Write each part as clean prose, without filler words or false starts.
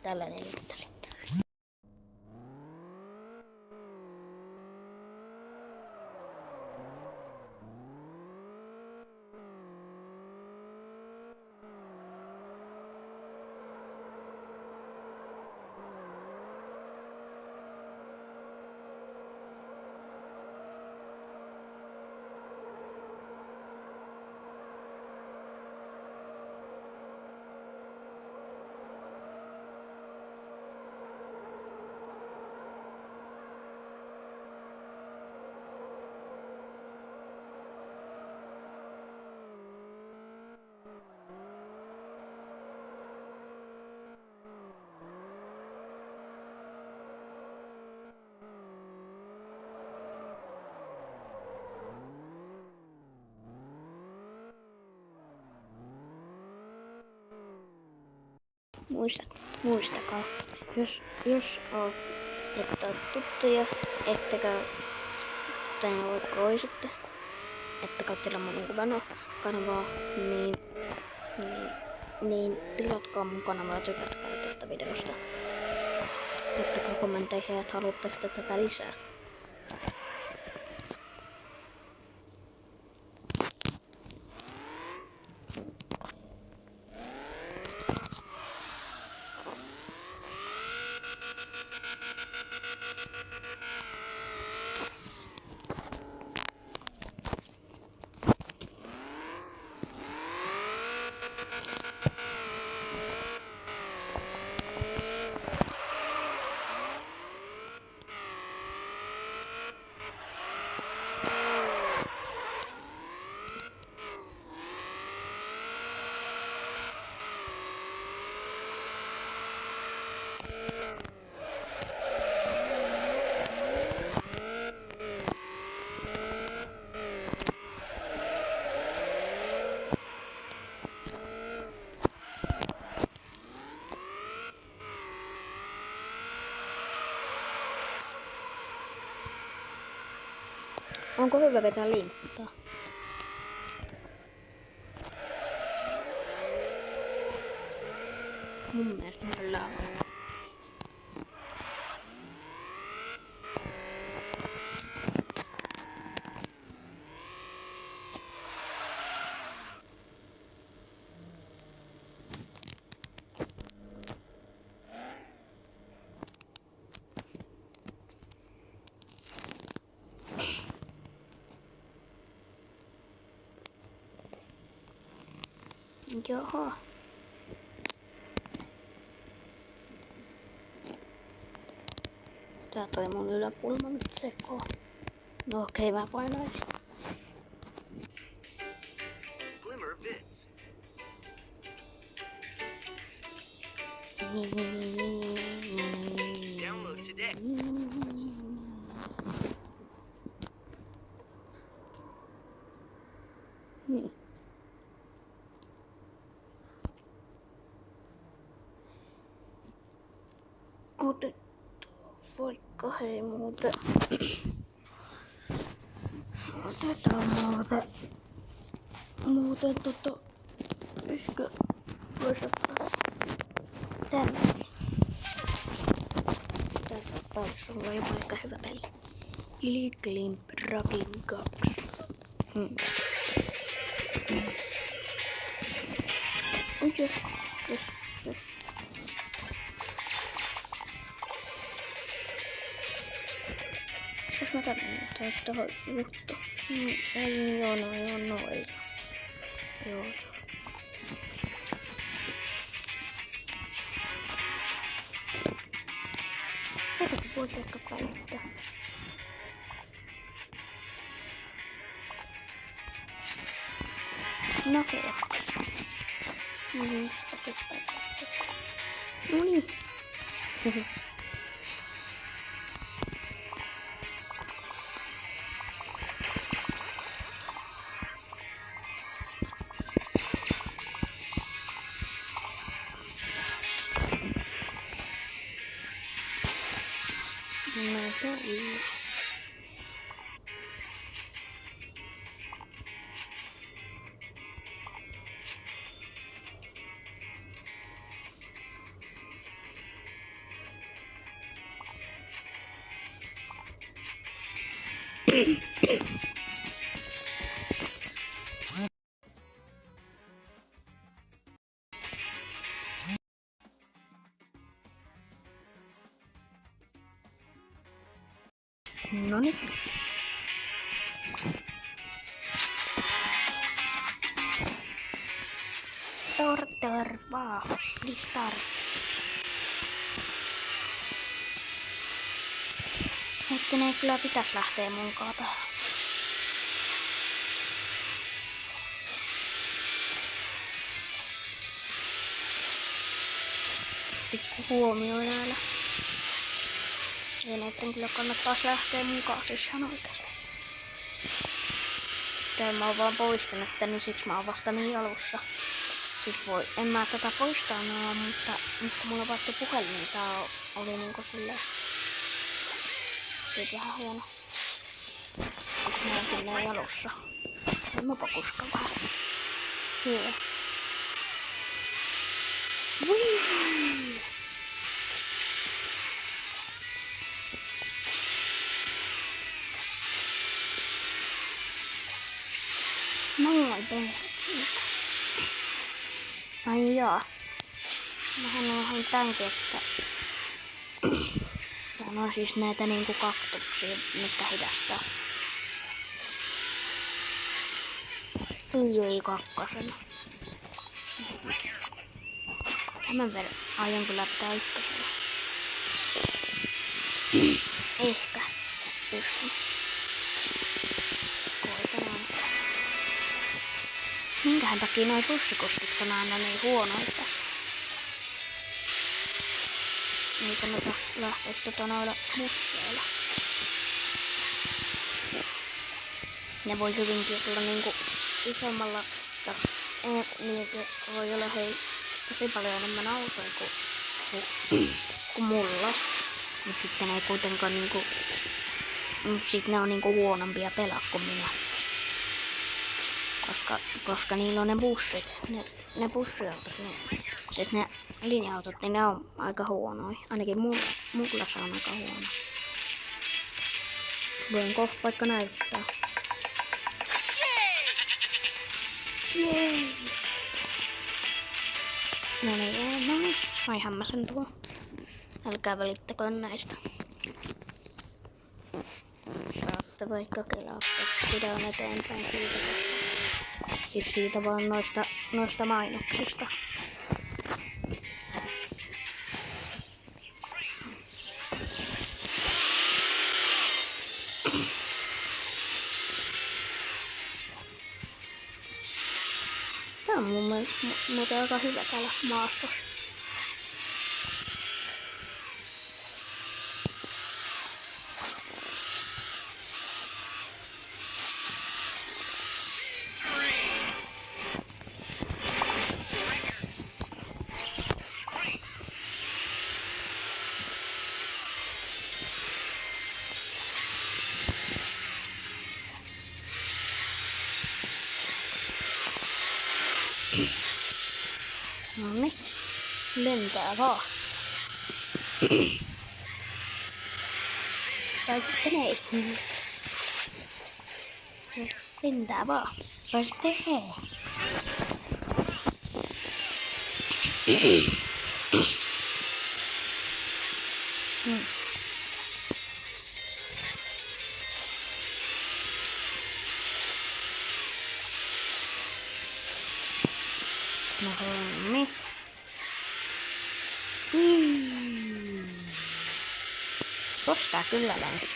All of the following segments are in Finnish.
Tällainen juttu sitten. Muistakaa, jos ette ole tuttuja, ettekä voisitte, ettekä teillä mun kanavaa, niin tilatkaa mun kanavaa ja tykätkää tästä videosta. Jättäkää kommentteihin, että haluatteko te tätä lisää. Onko hyvä vetää linkuttaa? Mun mielestä kyllä on. Jaha. Tää toi mun yläpulma nyt sekoon. No okei, mä painaisin. Glimmer Vids. Download today. Vaikka hei muuten. Otetaan muuten ehkä voisi ottaa tämmönen. Tätä olisi olla jopa aika hyvä peli. Iliklimp Raging Gaps. Yes. Jos mä tänne tohon juttu. Ei, joo, noin. Joo. Tätäkin voisi ehkä käyttää. No hyvä. No niin. Noniin. Starter vaan. Start. Hetkinen, kyllä pitäis lähtee munkaan tähän. Tikku huomio näillä. Ei näitten kyllä kannattaas lähteä mukaan siis ihan oikeesti. Tää mä oon vaan poistanut tän, niin siksi mä oon vasta niin alussa. Siis en mä tätä poistaa noin, mutta nyt kun mulla vaihtui puhelin, niin tää oli niinku silleen... Siitä vähän hieno. Sit mä oon silleen alussa. Mä pakuskan vähän. Hyvä. Wii! Noin pelit siitä. Ai joo. Mähän on tämänkin, että... Täällä on siis näitä niinku kaktuksia, mitkä hidastaa. Ei kakkosena. Tämän verran aion kyllä pitää ykkösellä. Ehkä. Pystyn. Koitan aina. Minkähän takia noi bussikuskit on aina niin huonoita tässä? Ei kannata lähteä noilla busseilla. Ne voi hyvinkin olla niinku isommalla, niin voi olla tosi paljon enemmän autoja kuin mulla. Ja sitten ne ei kuitenkaan niinku, sit ne on niinku huonompia pelaa kuin minä. Koska niillä on ne bussit, ne bussiautot, siis ne linja-autot, niin ne on aika huonoja. Ainakin mulla se on aika huono. Voin kohta vaikka näyttää. Jee! No niin. Vaihan mä sen tuon. Älkää välittäkö näistä. Saatte vaikka kelaa, pidän eteenpäin siitä. Siis siitä vaan noista mainoksista. Tää on mun mielestä aika hyvä täällä maastossa. Noniin, lentää vaan. Tai sitten ei. Lentää vaan. Tai sitten hei. Noniin. Tosta kyllä lensi.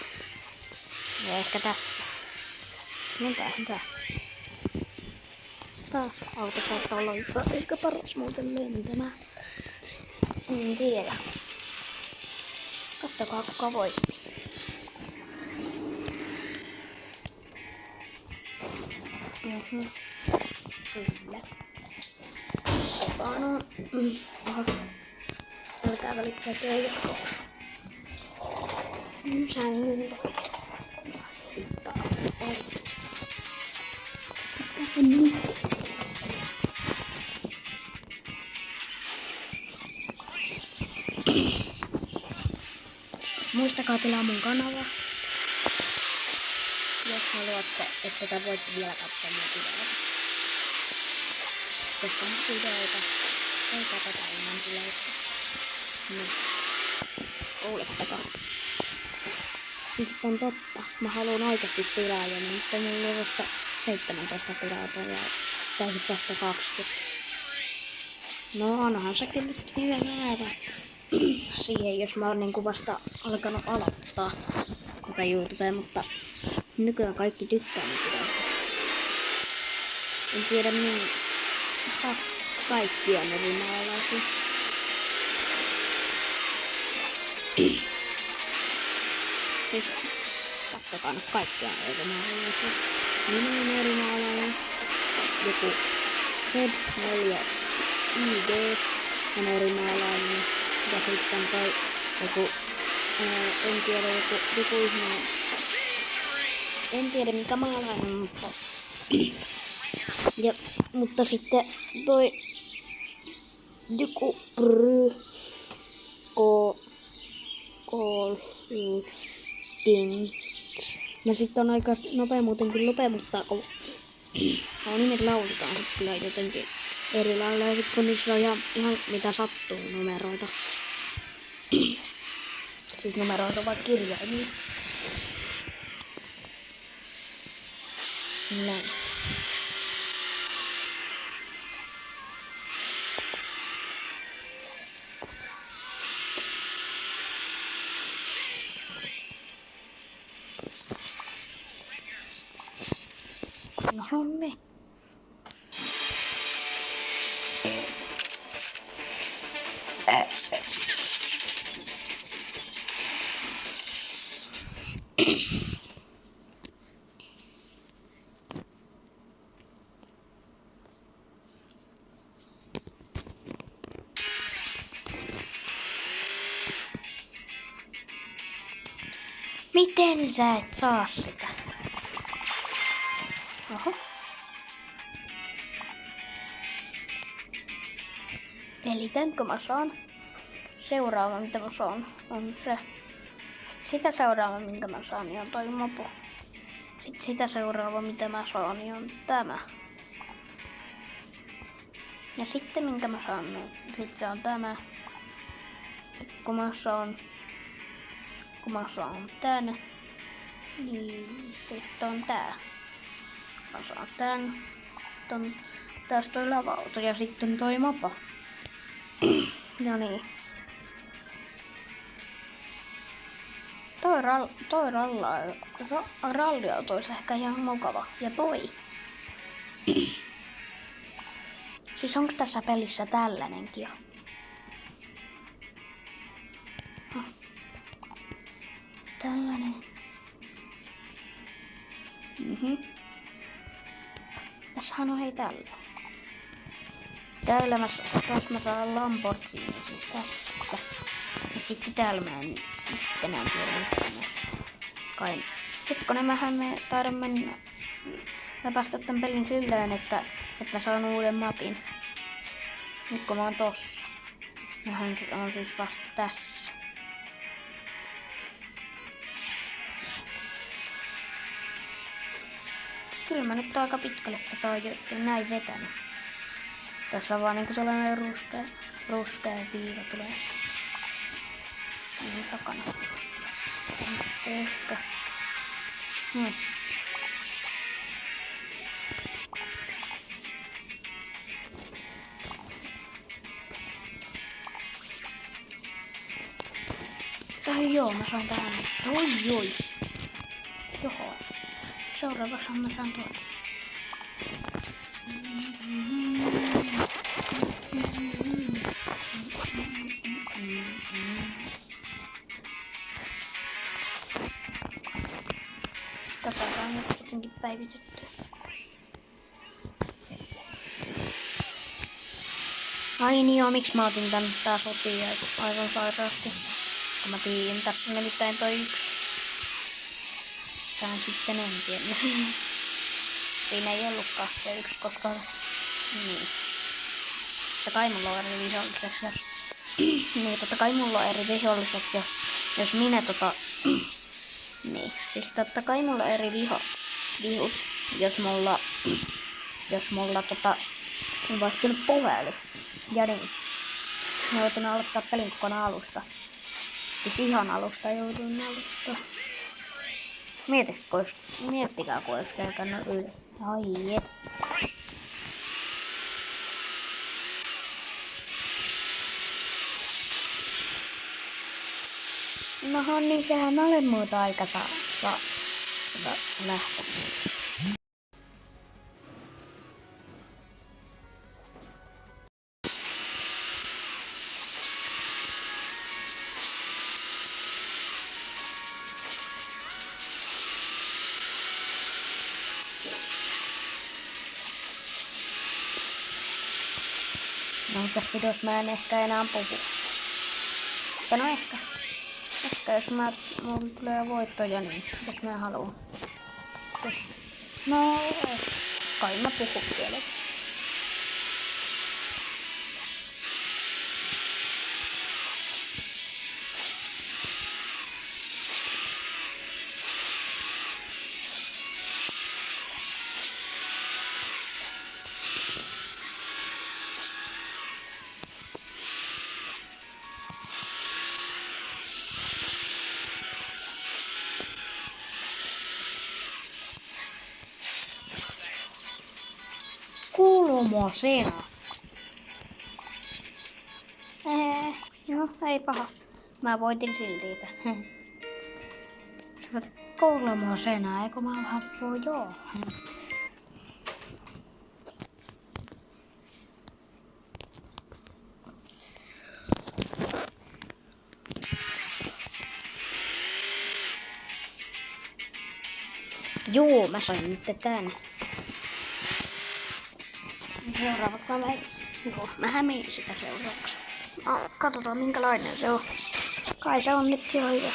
Ja ehkä tässä. Mitä? Taas auto saattaa olla ehkä paras muuten lentämään. En tiedä. Kattokaa kuka voitti. Kyllä. Se vaan on. Aha. Älkää välittää töitä. Sängyn pitää muistakaa tilaa mun kanavaa. haluatte, että tätä voitte vielä katsoa mun videota. Koska mun videoita ei katsota ilman tilausta. Niin. Kuulettakaa. Siis on totta. Mä haluan oikeasti tilaajan, mutta mulla on vasta 17 tilaajaa ja täysin vasta 20. No onhan sekin nyt hyvä määrä siihen, jos mä oon niinku vasta alkanut aloittaa tätä YouTubea, mutta nykyään kaikki tykkää mun videoista. En tiedä kaikki on eri maalaisia. Siis katsokaa nyt kaikki on eri maalaisia. Minä on eri maalainen. Joku Head4 ID on eri maalainen. Ja sitten toi joku en tiedä joku ihminen. En tiedä mikä maalainen, mutta sitten toi joku ding. No sit on aika nopea muutenkin lopettaa, kun nimet lausutaan sit kyllä jotenkin eri lailla, ja sit kun niissä on ihan mitä sattuu numeroita. Siis numeroita vaan kirjaimia. Näin. No niin. Miten sä et saa sitä? Oho. Eli tänkö mä saan? Seuraava mitä mä saan on se. Sitä seuraava minkä mä saan niin on toi mopo. Sitten sitä seuraava mitä mä saan niin on tämä. Ja sitten minkä mä saan, niin sit se on tämä. Kun mä saan tän, niin sitten on tää. Mä saan tän. Sitten on taas toi lava-auto ja sitten toi mopo. No niin. Toi ralliauto olisi ehkä ihan mukava. Ja toi. Siis onks tässä pelissä tällainenkin jo? Tällainen. Tässähän on hei tällä. Täällä mä saan Lamborghini siis tässä. Ja sitten täällä mä en enää tiedä mitään. Kai. Hetkonen mähän me taidan mennä läpäistä tän pelin silleen, että mä saan uuden mapin. Nyt kun mä oon tossa. Mähän on siis vasta tässä. Kyllä mä nyt aika pitkälle tätä oon jo näin vetänyt. Tässä on vaan niinku sellainen ruskea viiva tulee. Niin takana. Ehkä. Tai joo, mä saan tähän. Oi. Joo. Seuraavaksi mä saan tuon. Tätä on nyt jotenkin päivitetty. Ai niin joo, miksi mä otin tän? Tää sotii aivan sairaasti. Kun mä tiedän, tässä on nimittäin toi yksi. Tää sitten en tiedä. Siinä ei ollutkaan se yksi, koska niin. Totta kai mulla on eri viholliset, jos niin, totta kai mulla on eri viholliset, jos minä niin, siis totta kai mulla on eri vihut. Jos mulla on vaihtunut puhelu. Ja niin. Mä joutin aloittaa pelin kokonaan alusta. Siis ihan alusta jouduin aloittaa. Miettikää kun olisi käynyt yli. Ai jep. Nohan niin sehän mä olen muuta aika lähteä. No tässä videossa mä en ehkä enää puhu. Tai no ehkä jos mulla tulee voittoja, niin jos mä haluan. No kai mä puhun vielä. Kuuluumo siinä? No ei paha. Mä voitin siltiipä. Kuuluumo siinä, eikö mä vähän voi joo? Juu, mä sain nyt tän. Seuraavaksi mä hämiin sitä seuraavaksi. No, katsotaan minkälainen se on. Kai se on nyt jo hyvä.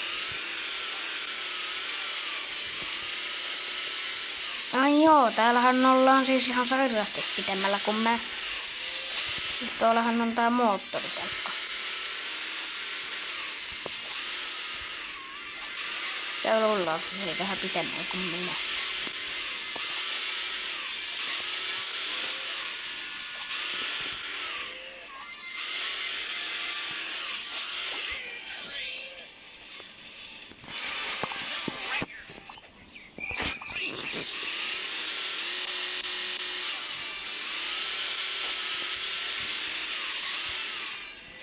Ai joo, täällähän ollaan siis ihan sairaasti pitemmällä kuin mä. Tuollahan on tää moottorikelkka. Täällä ollaan siis vähän pitemmällä kuin minä.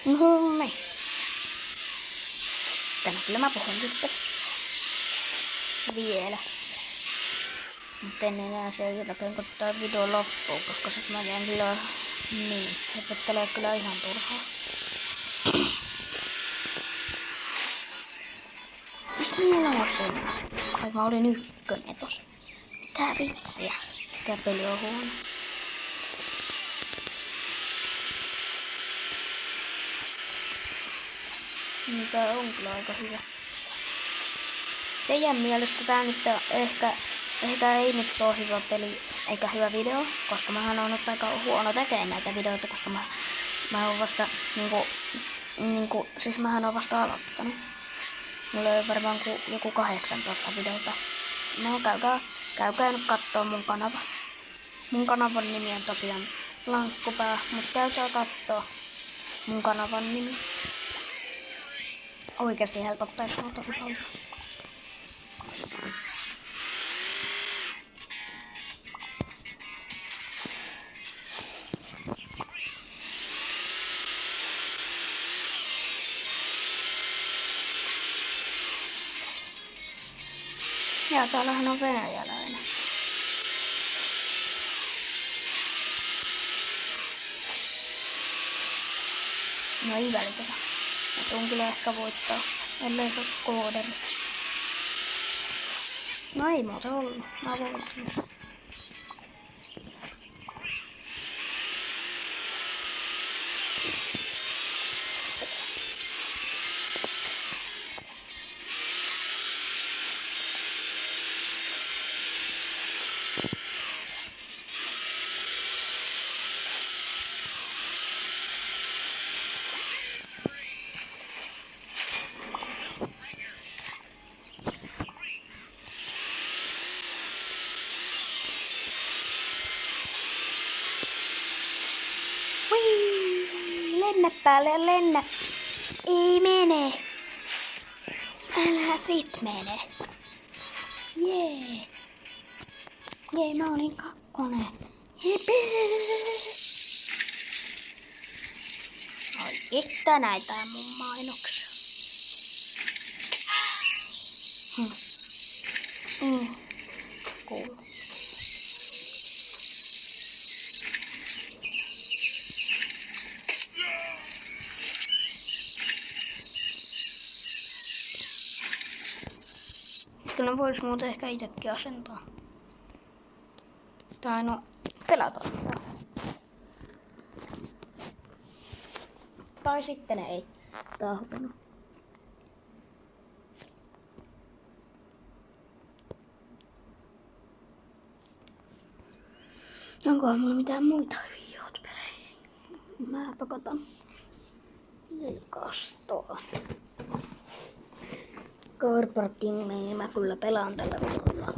No niin. Tänä kyllä mä puhun nyt vielä. Mutta en enää sen jälkeen kun tää video loppuu, koska sit mä jään kyllä niin. Opettelee kyllä ihan turhaa. Mis niillä on siinä? Ai mä olin ykkönen tossa. Mitä vitsiä? Tää peli on huono. Tää on kyllä aika hyvä. Teidän mielestä tää nyt ehkä ei nyt oo hyvä peli eikä hyvä video, koska mähän on nyt aika huono tekemään näitä videoita, koska mä oon vasta siis mähän oon vasta aloittanut. Mulla on varmaan joku 18 videota. No käykää nyt kattoo mun kanava. Mun kanavan nimi on tosiaan Lankkupää, mutta käykää kattoo mun kanavan nimi. Oikeasti helpottaisi mua tosi paljon. Ja täällähän on venäjäläinen. No ei välitetä. Mä tuun kyllä ehkä voittaa, ellei se ole kooderi. No ei muuta ollut. Mä voitin. Lennä päälle, lennä. Ei mene. Älä sit mene. Jee. Jee, mä olin kakkonen. Jepee. Ai että näitä mun mainoksia. Cool. Kyllä vois muuten ehkä itekin asentaa. Tai no, pelata. Tai sitten ei. Tahvena. Onkohan mulla mitään muita videoita peräin? Mäpä katon. Vilkastoon. Car Parking, niin mä kyllä pelaan tällä videolla.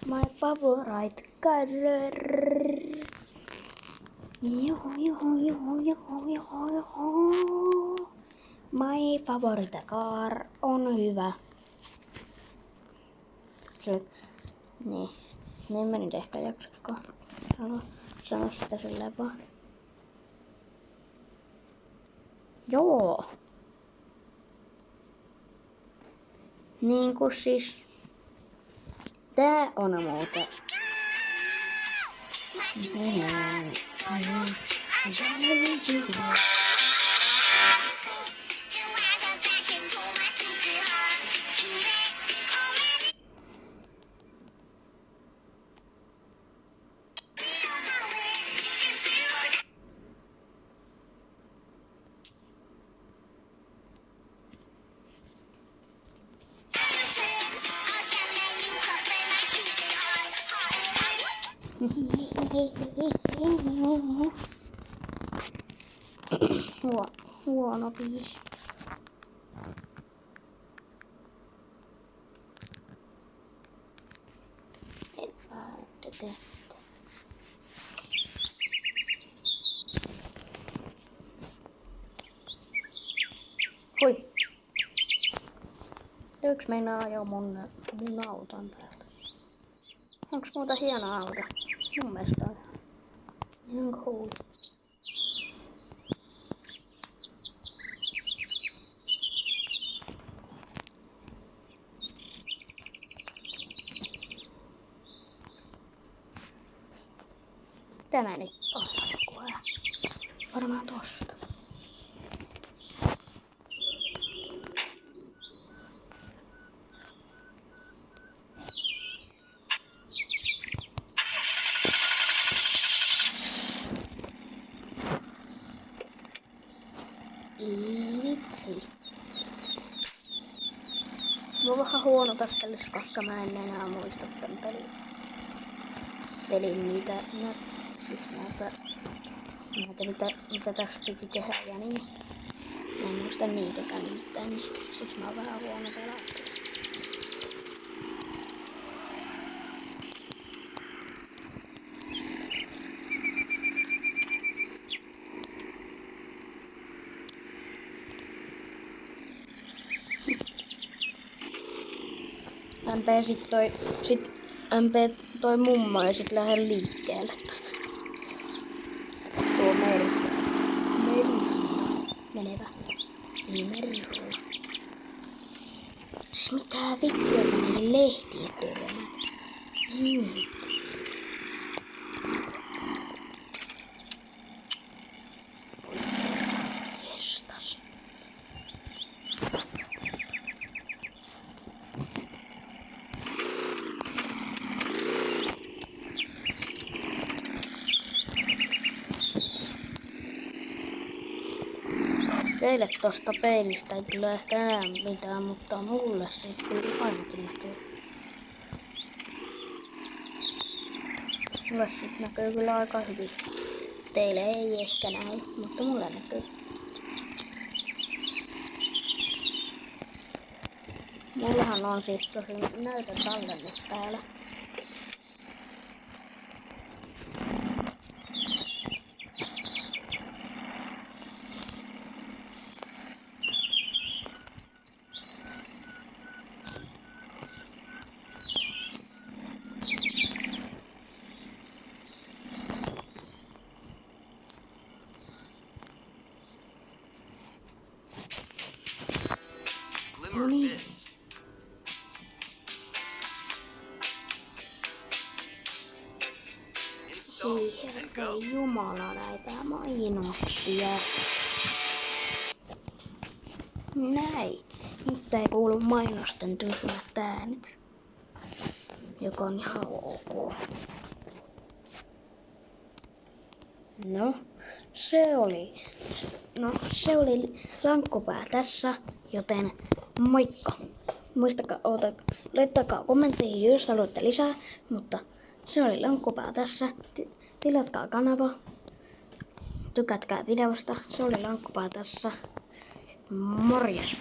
My favorite car. My favorite car on hyvä. Niin mä nyt ehkä jaksakaan sano sitä silleen vaan. Joo. Niin kuin siis. Tää on muuten. Huono biisi. Hui. Yksi meinaa ajaa mun auton päältä. Onks muuta hieno auto? Mun mielestä on ihan cool. Tämä nyt on varmaan tosta. Vitsi. Mulla on vähän huono tässä pelissä, koska mä en enää muista tän pelin niitä mitä tässä piti tehdä ja niin. Mä en muista niitäkään nimittäin, niin siksi mä oon vähän huono pelaa. MP toi mummo ja sit lähden liikkeelle tästä. Tuo meri. Menevä. Niin merihulla. Siis mitä vitsiä se niihin lehtiin törmät. Niin. Jestas. Teille tosta peilistä ei kyllä ehkä näe mitään, mutta mulle se kyllä ainakin näkyy. Mulle sit näkyy kyllä aika hyvin. Teille ei ehkä näy, mutta mulle näkyy. Mullahan on siis tosi näytön tallennus täällä. Glimmer niin. Vids. Install Ei and go. herra jumala näitä mainoksia. Näin. Nyt ei kuulu mainosten tyhmät äänet. Joka on ihan ok. No, se oli lankkupää tässä, joten moikka. Muistakaa, laittakaa kommentteihin, jos haluatte lisää, mutta se oli lankkupää tässä. Tilatkaa kanava, tykätkää videosta, se oli lankkupää tässä. Morjes!